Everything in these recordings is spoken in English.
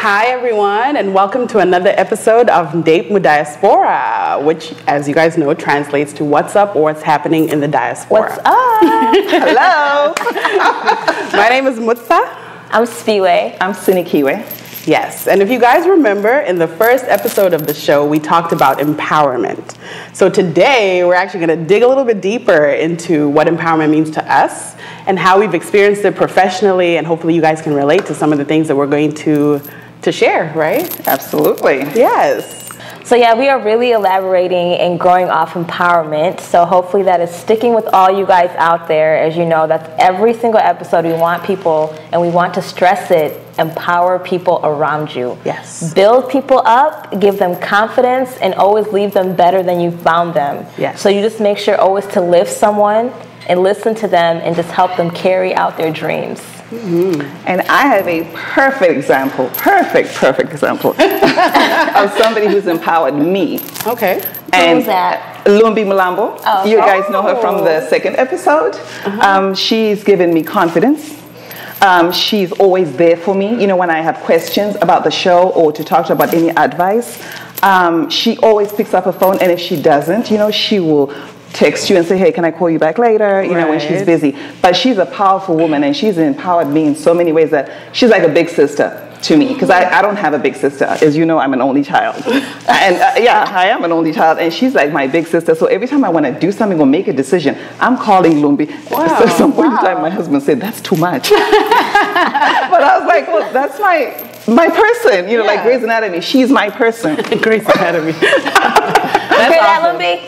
Hi everyone, and welcome to another episode of Ndeipi MuDiaspora, which, as you guys know, translates to what's up or what's happening in the diaspora. What's up? Hello. My name is Mutsa. I'm Spiwe. I'm Sinikiwe. Yes, and if you guys remember, in the first episode of the show, we talked about empowerment. So today, we're actually going to dig a little bit deeper into what empowerment means to us and how we've experienced it professionally, and hopefully you guys can relate to some of the things that we're going to share, right? Absolutely. Yes. So yeah, we are really elaborating and growing off empowerment. So hopefully that is sticking with all you guys out there. As you know, that's every single episode we want people, and we want to stress it, empower people around you. Yes. Build people up, give them confidence, and always leave them better than you found them. Yes. So you just make sure always to lift someone and listen to them and just help them carry out their dreams. Mm-hmm. And I have a perfect example of somebody who's empowered me. Okay. And Who's that? Lumbi Mulambo. Oh. You guys know her from the second episode. She's given me confidence. She's always there for me. You know, when I have questions about the show or to talk to about any advice, she always picks up her phone, and if she doesn't, you know, she will text you and say, hey, can I call you back later, you know, when she's busy. But she's a powerful woman, and she's empowered me in so many ways that she's like a big sister to me, because I don't have a big sister. As you know, I'm an only child. And yeah, I am an only child, and she's like my big sister. So every time I want to do something or make a decision, I'm calling Lumbi. Wow. So at some point in time, my husband said, that's too much. But I was like, well, that's my person, you know, like Grey's Anatomy. She's my person. Grey's Anatomy. That's awesome. Lumbi?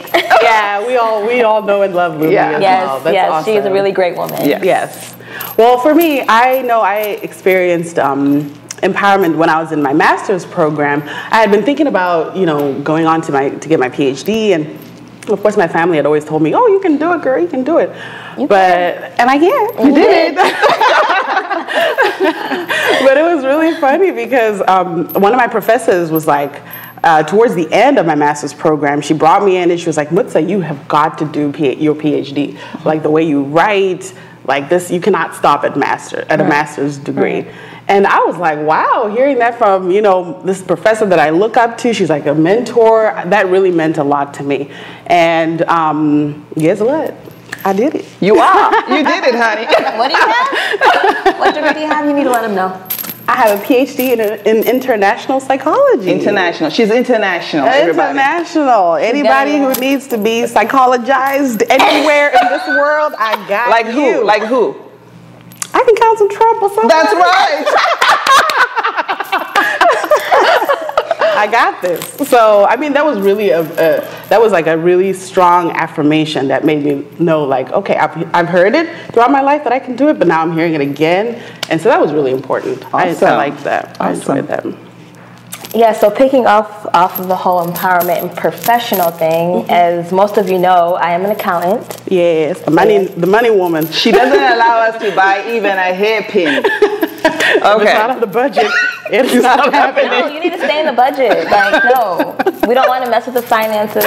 Yeah, we all know and love Lumbi as well. That's yes, awesome. she's a really great woman. Yes. Well, for me, I know I experienced empowerment when I was in my master's program. I had been thinking about, you know, going on to get my PhD, and of course my family had always told me, oh, you can do it, girl, you can do it. And I can't. You did. But it was really funny because one of my professors was like, towards the end of my master's program, she brought me in and she was like, Mutsa, you have got to do your PhD. Like the way you write, like this, you cannot stop at a master's degree. And I was like, wow, hearing that from, you know, this professor that I look up to, she's like a mentor, that really meant a lot to me. And guess what? I did it. You did it, honey. What do you have? What degree do you have? You need to let them know. I have a PhD in international psychology. International. She's international, everybody. International. Anybody who needs to be psychologized anywhere in this world, I got like you. Who? Like who? I can count some trouble somewhere. That's right. I got this. So, I mean, that was really that was like a really strong affirmation that made me know, like, okay, I've heard it throughout my life that I can do it, but now I'm hearing it again. And so that was really important. Awesome. I liked that. Awesome. I enjoyed that. Yeah, so picking off of the whole empowerment and professional thing, as most of you know, I am an accountant. Yes, the money woman. She doesn't allow us to buy even a hairpin. Okay. It's not on the budget. It's not happening. No, you need to stay in the budget. Like, no. We don't want to mess with the finances.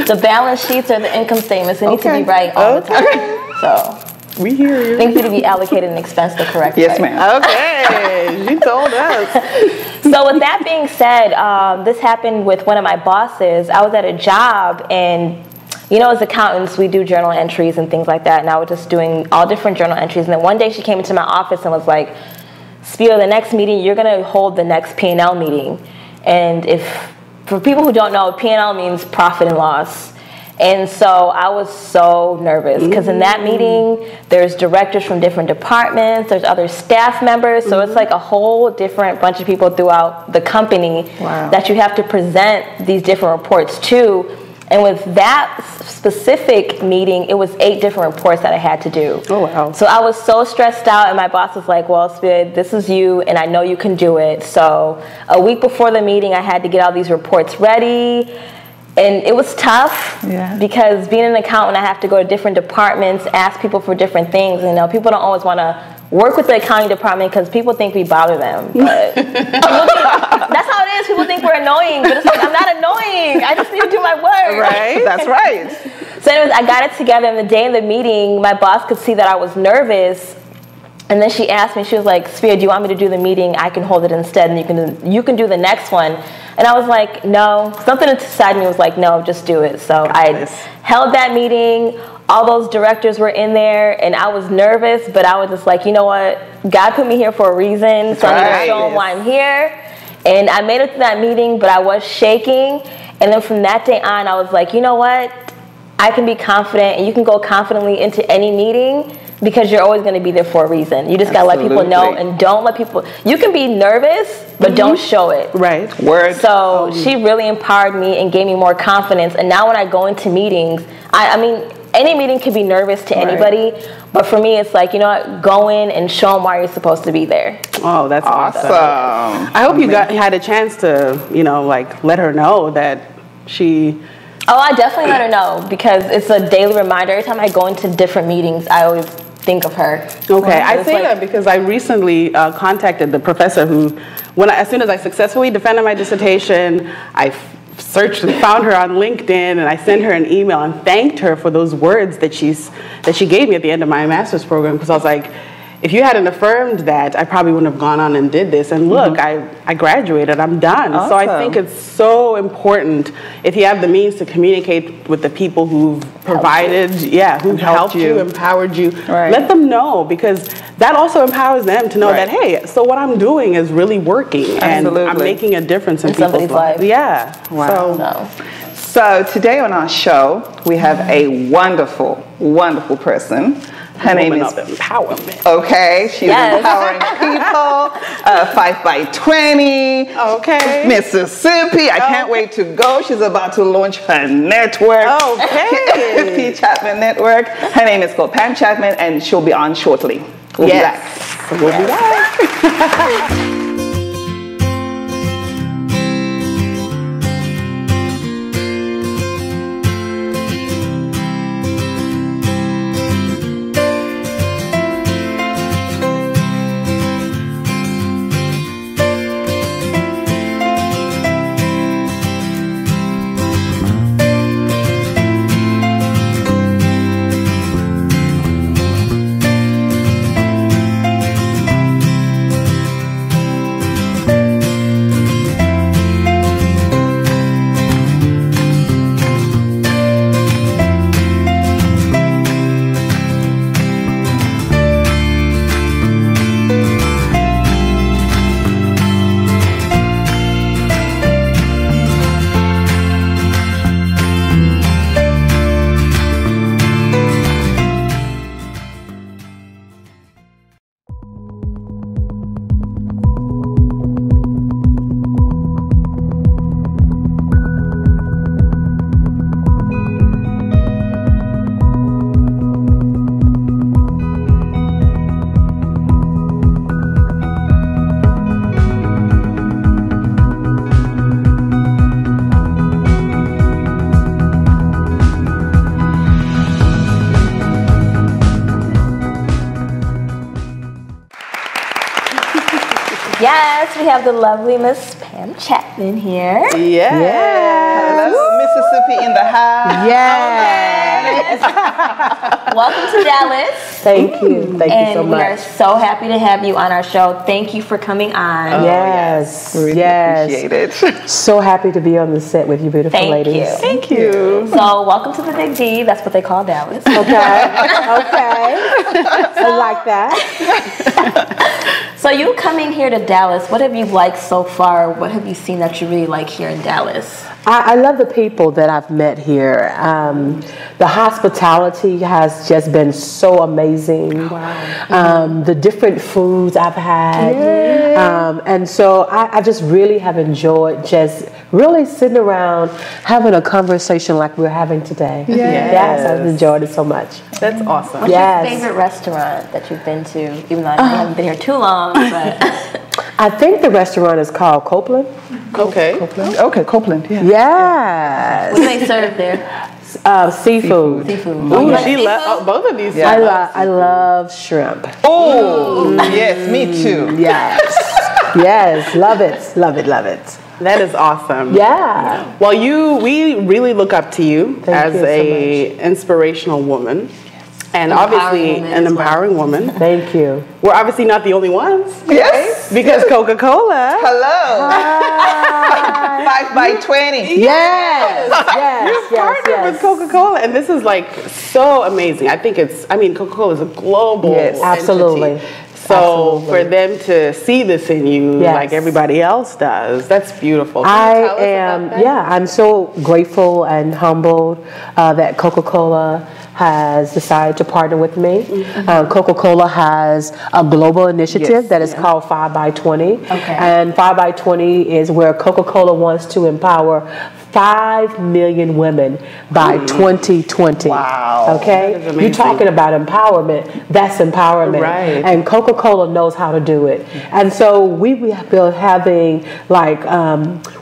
The balance sheets or the income statements, they need to be right all the time. So we hear you. Things need to be allocated and expensed the correct way. Yes, ma'am. Okay. She told us. So with that being said, this happened with one of my bosses. I was at a job, and you know, as accountants, we do journal entries and things like that, and I was just doing all different journal entries. And then one day she came into my office and was like, Spio, the next meeting, you're going to hold the next P&L meeting. And for people who don't know, P&L means profit and loss. And so I was so nervous because in that meeting, there's directors from different departments, there's other staff members, so it's like a whole different bunch of people throughout the company that you have to present these different reports to. And with that specific meeting, it was 8 different reports that I had to do. Oh, wow. So I was so stressed out, and my boss was like, well, Spid, this is you, and I know you can do it. So a week before the meeting, I had to get all these reports ready. And it was tough because being an accountant, I have to go to different departments, ask people for different things. You know, people don't always want to work with the accounting department because people think we bother them. But that's how it is. People think we're annoying, but it's like, I'm not annoying. I just need to do my work. Right? That's right. So anyways, I got it together, and the day of the meeting, my boss could see that I was nervous. And then she asked me, she was like, Sphere, do you want me to do the meeting? I can hold it instead, and you can do the next one. And I was like, no. Something inside me was like, no, just do it. So I held that meeting. All those directors were in there, and I was nervous, but I was just like, you know what? God put me here for a reason, so I'm going to show him why I'm here. And I made it to that meeting, but I was shaking. And then from that day on, I was like, you know what? I can be confident, and you can go confidently into any meeting, because you're always going to be there for a reason. You just got to let people know, and don't let people... You can be nervous, but don't show it. Right. Word. So she really empowered me and gave me more confidence. And now when I go into meetings, I mean, any meeting can be nervous to anybody, but for me, it's like, you know what? Go in and show them why you're supposed to be there. Oh, that's awesome. I hope you had a chance to, you know, like, let her know that she... Oh, I definitely let her know, because it's a daily reminder. Every time I go into different meetings, I always think of her. Okay, I say that because I recently contacted the professor who, as soon as I successfully defended my dissertation, I searched and found her on LinkedIn, and I sent her an email and thanked her for those words that she gave me at the end of my master's program, because I was like, if you hadn't affirmed that, I probably wouldn't have gone on and did this. And look, I graduated, I'm done. Awesome. So I think it's so important, if you have the means, to communicate with the people who've provided, who've helped you, empowered you. Right. Let them know, because that also empowers them to know that, hey, so what I'm doing is really working. Absolutely. And I'm making a difference in people's lives. Yeah. Wow. So today on our show, we have a wonderful, wonderful person. Her name is empowerment. Okay, she's empowering people. 5x20. Okay. Mississippi. I can't wait to go. She's about to launch her network. Okay. PChatman Network. Her name is called Pam Chatman, and she'll be on shortly. We'll be back. We'll be back. Yes, we have the lovely Miss Pam Chatman here. Yes. Hello, Mississippi in the house. Yes. Welcome to Dallas. Thank you. Thank you so much. And we are so happy to have you on our show. Thank you for coming on. Oh, yes. Really appreciate it. So happy to be on the set with you beautiful ladies. Thank you. So welcome to the Big D. That's what they call Dallas. Okay. Okay. I like that. So you coming here to Dallas, what have you liked so far? What have you seen that you really like here in Dallas? I love the people that I've met here. The hospitality has just been so amazing. Wow. The different foods I've had. And so I just really have enjoyed just really sitting around having a conversation like we're having today. Yes, I've enjoyed it so much. That's awesome. What's your favorite restaurant that you've been to? Even though I haven't been here too long, but I think the restaurant is called Copeland. Okay. Copeland. Okay, Copeland. Yeah. Yes. What do they serve there? Seafood. Seafood. Oh, she loves both of these. Yeah. I love shrimp. Oh, yes, me too. Yes. Yes, love it, love it, love it. That is awesome. Yeah. Well, we really look up to you as an inspirational woman. And obviously an empowering woman. Thank you. We're obviously not the only ones. Yes. Right? Because Coca-Cola. Hello. 5 by 20. Yes. Yes. Partnered with Coca-Cola, and this is like so amazing. I think Coca-Cola is a global absolutely. entity. So for them to see this in you like everybody else does, that's beautiful. I'm so grateful and humbled that Coca-Cola has decided to partner with me. Coca-Cola has a global initiative that is called 5 by 20. Okay. And 5 by 20 is where Coca-Cola wants to empower 5 million women by 2020. Wow. Okay? You're talking about empowerment. That's empowerment. Right. And Coca-Cola knows how to do it. And so we have been having like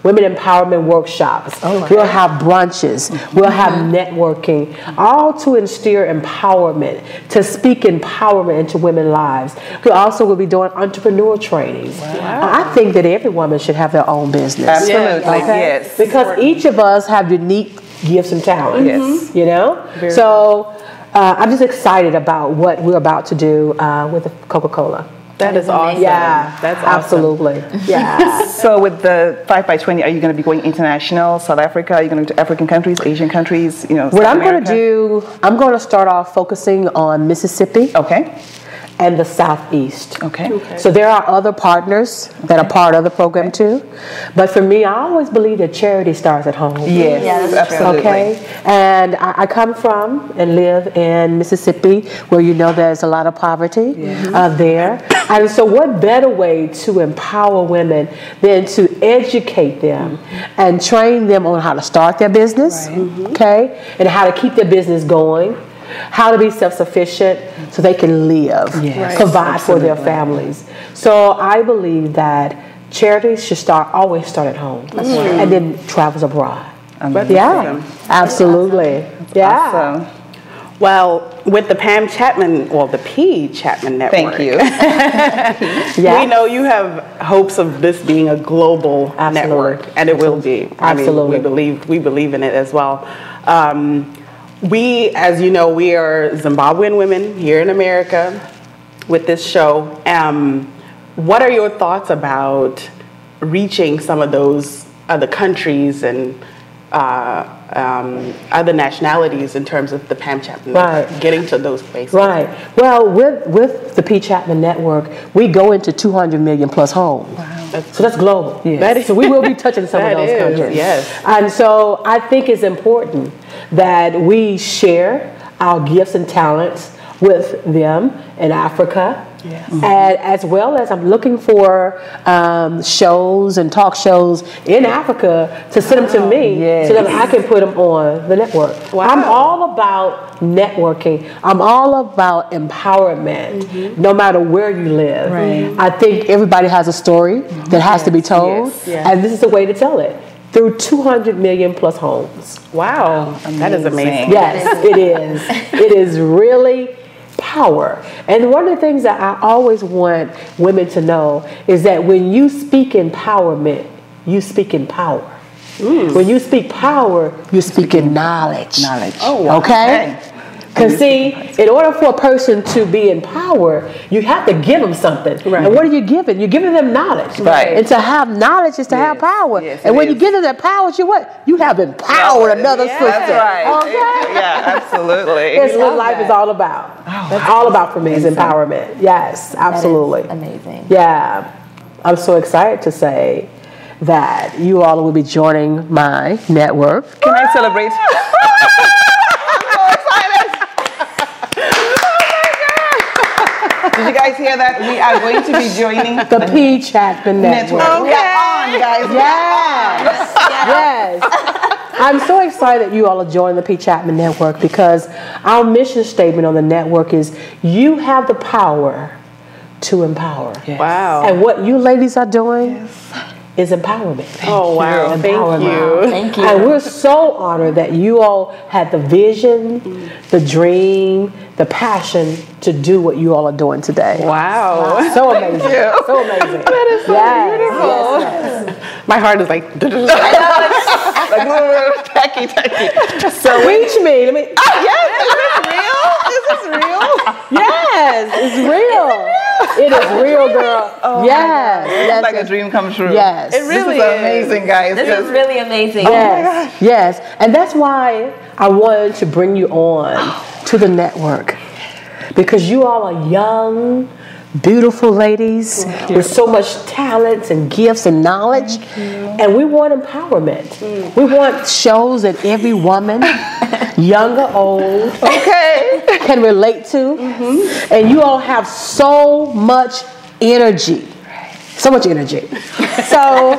women empowerment workshops. We'll have brunches. We'll have networking, all to instill empowerment, to speak empowerment into women's lives. We also will be doing entrepreneur trainings. Wow. I think that every woman should have their own business. Absolutely. Yes. Because each of us have unique gifts and talents. Yes. You know? So I'm just excited about what we're about to do with Coca-Cola. That is awesome. Yeah, that's awesome. Absolutely. Yeah. So with the 5 by 20, are you going to be going international, South Africa? Are you going to African countries, Asian countries? What I'm going to do, I'm going to start off focusing on Mississippi. Okay. And the Southeast. Okay. So there are other partners that are part of the program too. But for me, I always believe that charity starts at home. Yes, absolutely. Okay. And I come from and live in Mississippi, where there's a lot of poverty there. And so what better way to empower women than to educate them and train them on how to start their business, okay, and how to keep their business going, how to be self-sufficient so they can live, provide for their families. So I believe that charities should always start at home and then travels abroad. Yeah, absolutely. Yeah. Awesome. Well, with the Pam Chatman, the PChatman Network. Thank you. We know you have hopes of this being a global network, and it will be. Absolutely. We believe in it as well. We, as you know, we are Zimbabwean women here in America with this show. What are your thoughts about reaching some of those other countries and other nationalities in terms of the Pam Chatman Network, getting to those places? Right. Well, with the PChatman Network, we go into 200 million plus homes. Wow. So that's global. Yes. So we will be touching some of those countries. Yes. And so I think it's important that we share our gifts and talents with them in Africa. Yes. And as well as I'm looking for shows and talk shows in Africa to send them to me so that I can put them on the network. Wow. I'm all about networking. I'm all about empowerment, no matter where you live. Right. I think everybody has a story that has to be told, and this is the way to tell it. Through 200 million plus homes. Wow. That is amazing. Yes, it is. It is really power. And one of the things that I always want women to know is that when you speak empowerment, you speak in power. When you speak power, you speak in knowledge. Oh, wow. Okay? Because see, in order for a person to be in power, you have to give them something. Right. And what are you giving? You're giving them knowledge. Right. And to have knowledge is to have power. Yes, and when you give them that power, you have empowered another sister. That's right. Okay? Yeah, absolutely. That's what life is all about. That's all about for me is empowerment. Yes, absolutely. That is amazing. Yeah. I'm so excited to say that you all will be joining my network. Can I celebrate? Did you guys hear that? We are going to be joining the PChatman Network. Okay. We are on, guys. Yes. Yes. I'm so excited that you all are joining the PChatman Network because our mission statement on the network is you have the power to empower. Yes. Wow. And what you ladies are doing is empowerment. Oh, wow. Thank you. Thank you. And we're so honored that you all had the vision, the dream, the passion to do what you all are doing today. Wow. So amazing. So amazing. That is so beautiful. Yes. My heart is like... tacky. So reach me. Let me... Yes, is this real? Is this real? It's real. It is real, girl. Oh yes. It's like a dream come true. Yes. It really This is amazing, guys. This is really amazing. Yes. Yes. And that's why I wanted to bring you on to the network. Because you all are young, beautiful ladies with so much talent and gifts and knowledge. And we want empowerment. We want shows that every woman, young or old, can relate to. And you all have so much energy. So much energy. So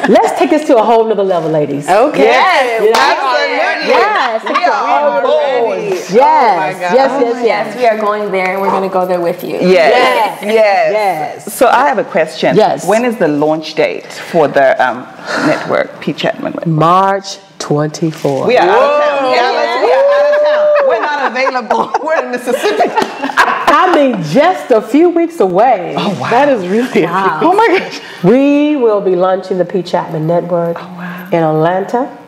let's take this to a whole nother level, ladies. Okay. Yes, You know? absolutely. Yes. We are on board. Yes. Yes, we are going there, and we're going to go there with you. Yes. Yes. So I have a question. Yes. When is the launch date for the network, PChatman? March 24th. We are out of town. Yeah, we are out of town. We're not available. We're in Mississippi. I mean, just a few weeks away. Oh, wow. That is really Oh, my gosh. We will be launching the PChatman Network in Atlanta.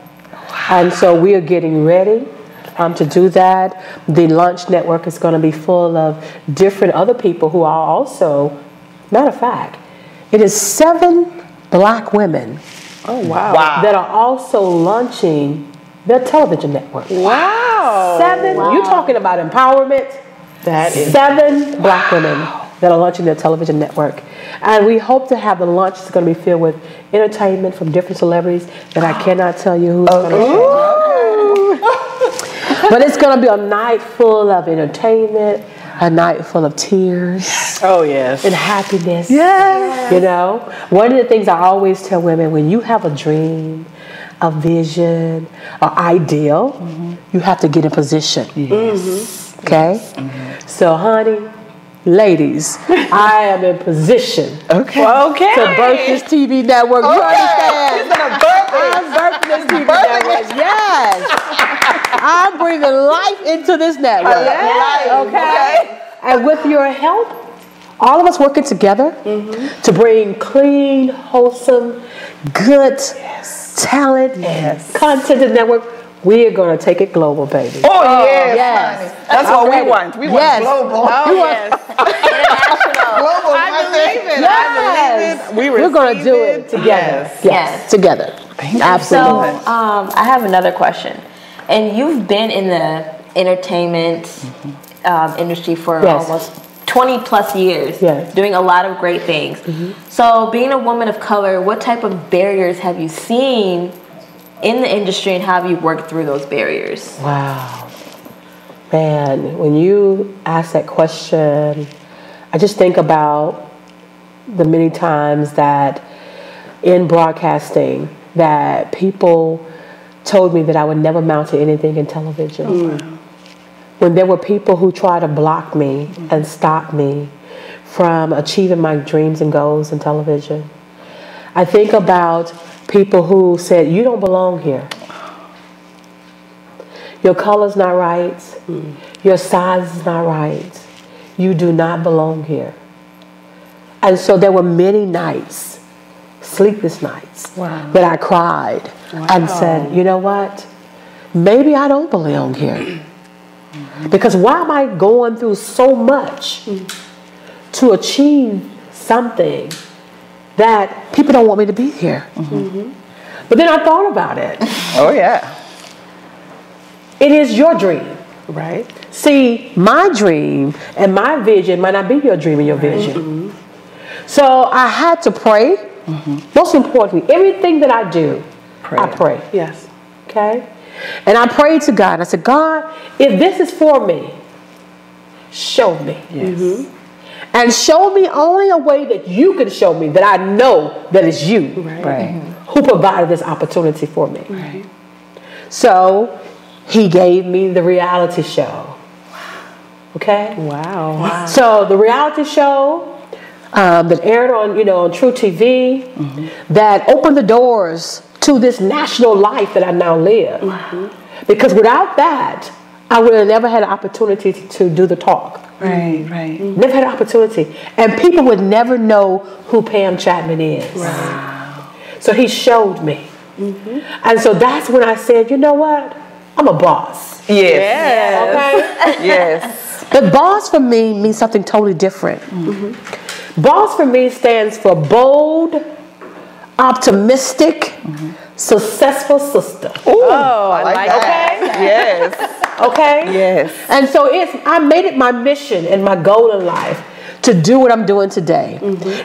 And so we are getting ready to do that. The launch network is going to be full of different other people who are also, matter of fact, it is 7 black women that are also launching their television network. Wow. 7, you're talking about empowerment. That is 7 black women that are launching their television network. And we hope to have the launch that's going to be filled with entertainment from different celebrities that I cannot tell you who's going to show. But it's going to be a night full of entertainment, a night full of tears. Oh, yes. And happiness. Yes. You know, one of the things I always tell women, when you have a dream, a vision, an ideal, you have to get in position. Okay? So, honey, ladies, I am in position to birth this TV network. You understand? I'm birthing this TV network. Yes. I'm bringing life into this network. Okay? And with your help, all of us working together to bring clean, wholesome, good talent and content to the network, we are going to take it global, baby. Oh, yes. Yes. That's what we want. We want global. Oh, yes. Global. I believe it. Yes. I believe it. We're going to do it together. Yes. Together. Absolutely. So I have another question. And you've been in the entertainment industry for almost 20 plus years, doing a lot of great things. So being a woman of color, what type of barriers have you seen in the industry, and how have you worked through those barriers? Wow. Man, when you ask that question, I just think about the many times that in broadcasting that people told me that I would never amount to anything in television. When there were people who tried to block me and stop me from achieving my dreams and goals in television. I think about people who said, you don't belong here. Your color's not right. Your size is not right. You do not belong here. And so there were many nights, sleepless nights, that I cried and said, you know what? Maybe I don't belong here. Because why am I going through so much to achieve something that people don't want me to be here? But then I thought about it. Oh, yeah. It is your dream, right? See, my dream and my vision might not be your dream and your vision. So I had to pray. Most importantly, everything that I do, I pray. Yes. Okay? And I prayed to God. I said, God, if this is for me, show me. Yes. And show me only a way that you can show me, that I know that it's you who provided this opportunity for me. So he gave me the reality show. Okay? Wow. So the reality show that aired on, on True TV, that opened the doors to this national life that I now live. Because without that, I would have never had an opportunity to do the talk. Right. Never had an opportunity. And people would never know who Pam Chatman is. Wow. So he showed me. And so that's when I said, you know what? I'm a boss. Yes. Okay? Yes. But boss for me means something totally different. Boss for me stands for bold, optimistic, successful sister. Ooh, I like that. Okay? Yes. Okay? Yes. And so I made it my mission and my goal in life to do what I'm doing today,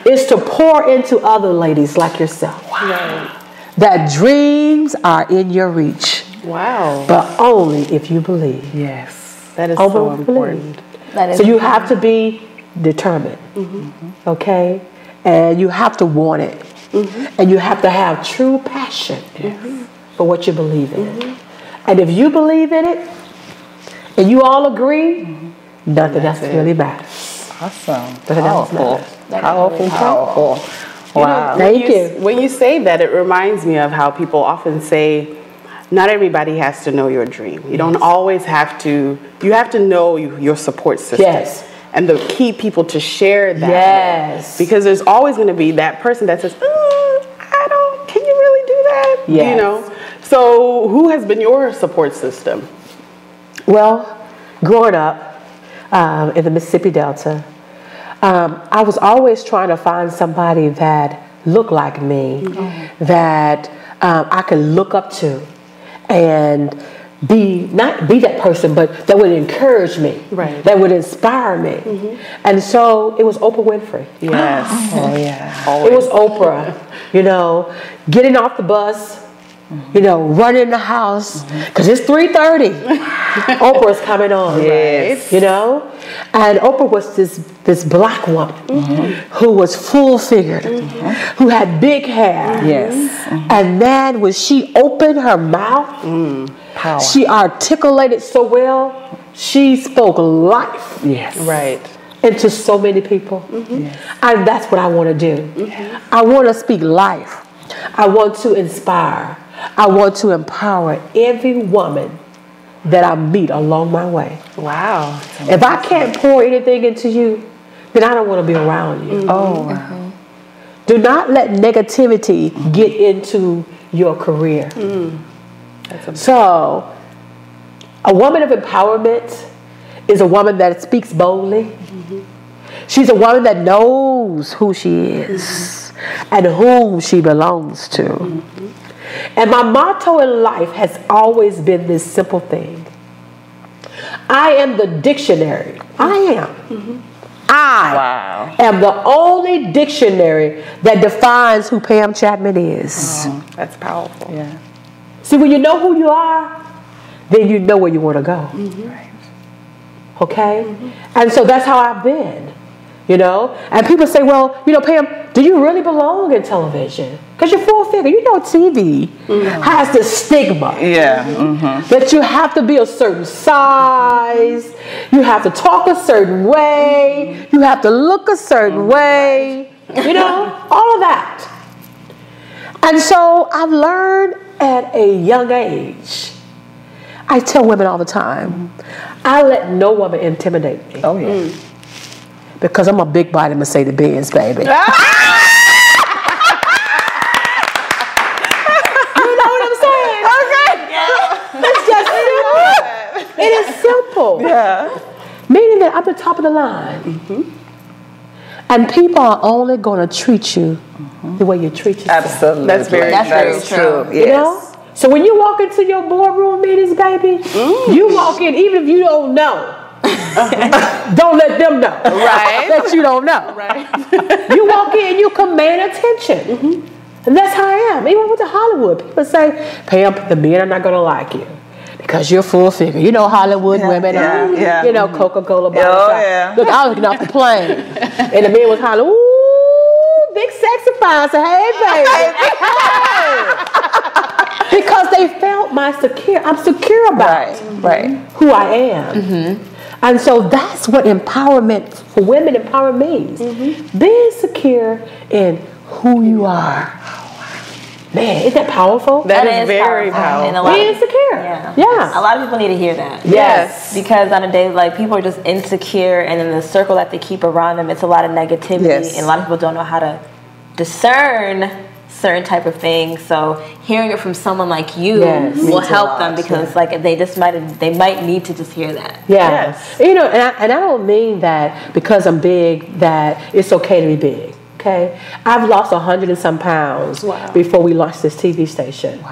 is to pour into other ladies like yourself. Wow. That dreams are in your reach. Wow. But only if you believe. Yes. That is so important. That is So you have to be determined, okay? And you have to want it. And you have to have true passion for what you believe in. And if you believe in it, and you all agree, nothing else really matters. Awesome. Powerful. Powerful. Wow. Thank you. When you say that, it reminds me of how people often say, not everybody has to know your dream. You don't always have to, you have to know your support system. Yes. And the key people to share that Yes. with. Because there's always going to be that person that says, can you really do that? Yes. You know? So who has been your support system? Well, growing up in the Mississippi Delta, I was always trying to find somebody that looked like me, that I could look up to, and not be that person, but that would encourage me, Right. that would inspire me. And so it was Oprah Winfrey. Yes. Oh, yeah. It was Oprah, you know, getting off the bus, you know, running the house, because it's 3:30. Oprah's coming on, Yes. you know? And Oprah was this black woman who was full-figured, who had big hair. Yes. And then when she opened her mouth, Power. she articulated so well, she spoke life Yes. Right. into so many people. And that's what I want to do. I want to speak life. I want to inspire. I want to empower every woman that I meet along my way. Wow. If I can't pour anything into you, then I don't want to be around you. Oh, wow. Do not let negativity get into your career. So, a woman of empowerment is a woman that speaks boldly. She's a woman that knows who she is and whom she belongs to. And my motto in life has always been this simple thing. I am the dictionary. I am. I am the only dictionary that defines who Pam Chatman is. That's powerful. Yeah. See, when you know who you are, then you know where you want to go. Right. Okay? And so that's how I've been. You know? And people say, well, you know, Pam, do you really belong in television? Because you're full figure. You know, TV has this stigma. Yeah. That you have to be a certain size, you have to talk a certain way, you have to look a certain way, you know, all of that. And so I've learned at a young age, I tell women all the time, I let no woman intimidate me. Oh, yeah. Because I'm a big body Mercedes-Benz, baby. It is simple. Yeah. Meaning that I'm the top of the line. And people are only going to treat you the way you treat yourself. Absolutely. That's very true. Yes. You know? So when you walk into your boardroom meetings, baby, you walk in, even if you don't know. Don't let them know. Right. That you don't know. Right. You walk in, you command attention. And that's how I am. Even with the Hollywood, people say, Pam, the men are not going to like you. Because you're full figure. You know Hollywood women are, you know, Coca-Cola bottle shop. Look, I was getting off the plane. And the man was hollering, ooh, big sexy fine. So, hey, baby. Because they felt I'm secure about who I am. And so that's what empowerment for women means. Being secure in who you are. Man, isn't that powerful? That is very powerful. And Be insecure. Yeah. A lot of people need to hear that. Yes. Because on a day, like, people are just insecure, and in the circle that they keep around them, it's a lot of negativity. Yes. And a lot of people don't know how to discern certain type of things. So hearing it from someone like you Yes. will Means a help lot, them, because like they might need to just hear that. Yeah. Yes. You know, and I don't mean that because I'm big that it's okay to be big. Okay. I've lost 100 and some pounds before we launched this TV station.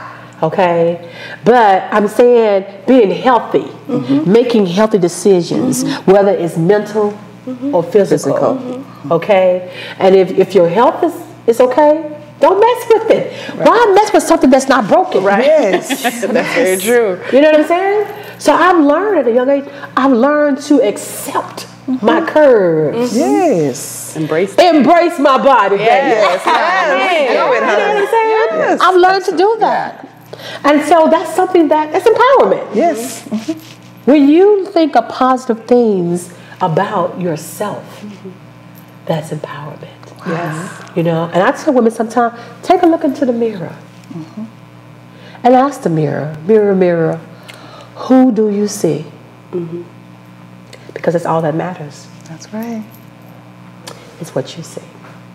Okay, but I'm saying being healthy, making healthy decisions, whether it's mental or physical. Okay, and if your health is okay, don't mess with it. Why mess with something that's not broken? Right. Yes. That's very true. You know what I'm saying? So I've learned at a young age, I've learned to accept my curves. Yes. Embrace Embrace my body, baby. Yes. Yes. You know what I'm saying? Yes. I've learned to do that. And so that's something that's empowerment. Yes. When you think of positive things about yourself, that's empowerment. Yes. You know, and I tell women sometimes, take a look into the mirror and ask the mirror, mirror, mirror, who do you see? Because it's all that matters. That's right. It's what you see.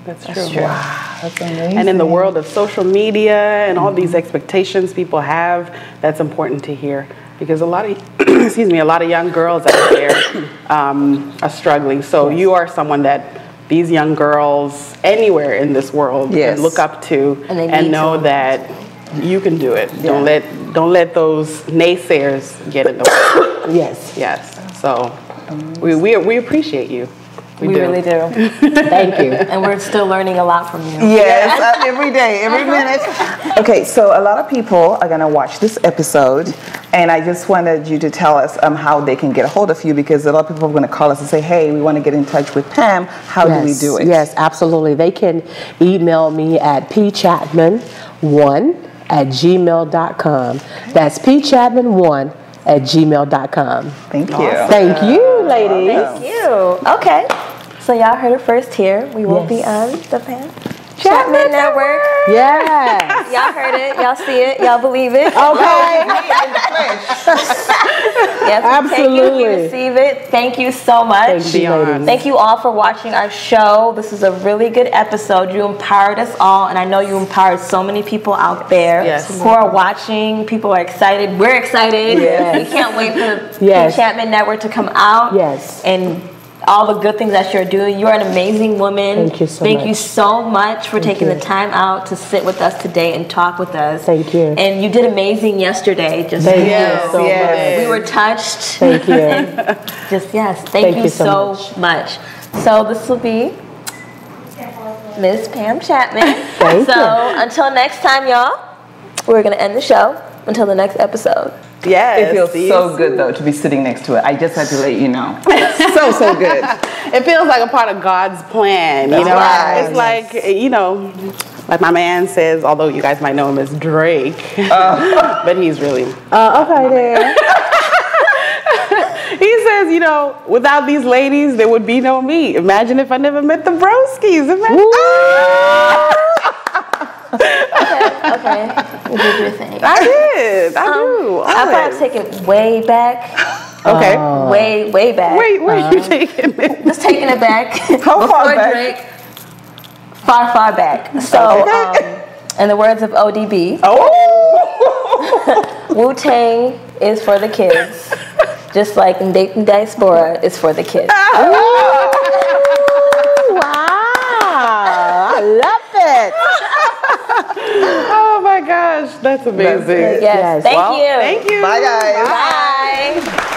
That's true. Wow. That's amazing. And in the world of social media and all these expectations people have, that's important to hear, because a lot of a lot of young girls out there are struggling. So you are someone that these young girls anywhere in this world can look up to and know that you can do it. Yeah. Don't let those naysayers get in the way. Yes. Yes. So we appreciate you. We really do. Thank you. And we're still learning a lot from you. Yes, every day, every minute. Okay, so a lot of people are going to watch this episode, and I just wanted you to tell us how they can get a hold of you, because a lot of people are going to call us and say, hey, we want to get in touch with Pam. How do we do it? Yes, absolutely. They can email me at PChatman1@gmail.com. That's PChatman1@gmail.com. Thank you. Thank you, ladies. Thank you. Okay. So y'all heard it first here. We will be on the Pam Chatman Network. Yes. Y'all heard it. Y'all see it. Y'all believe it. Okay. Yes, we take it. We receive it. Thank you so much. Thank you, ladies. Thank you all for watching our show. This is a really good episode. You empowered us all, and I know you empowered so many people out there who are watching. People are excited. We're excited. Yes. We can't wait for the Yes. PChatman Network to come out. Yes. And all the good things that you're doing. You're an amazing woman. Thank you so Thank much. you so much for taking you. the time out to sit with us today and talk with us. Thank you. And you did amazing yesterday. Just Thank you. you so much. We were touched. Thank you. Thank you so much. So this will be Ms. Pam Chatman. Thank you. Until next time, y'all, we're going to end the show until the next episode. Yes. It feels so good, though, to be sitting next to it. I just had to let you know. So good. It feels like a part of God's plan, you know. Right. It's like, you know, like my man says, although you guys might know him as Drake, but he's really Okay, then. He says, you know, without these ladies, there would be no me. Imagine if I never met the broskies. Okay. You did your thing. I did. I do. I thought I'd take it way back. Okay. Way back. Wait, where are you taking it? Just taking it back. How far Before back? Drake. Far back. So, in the words of ODB, Wu-Tang is for the kids, just like Ndeipi Diaspora is for the kids. Wow. I love it. Oh my gosh, that's amazing. Yes. Thank you. Thank you. Bye, guys. Bye.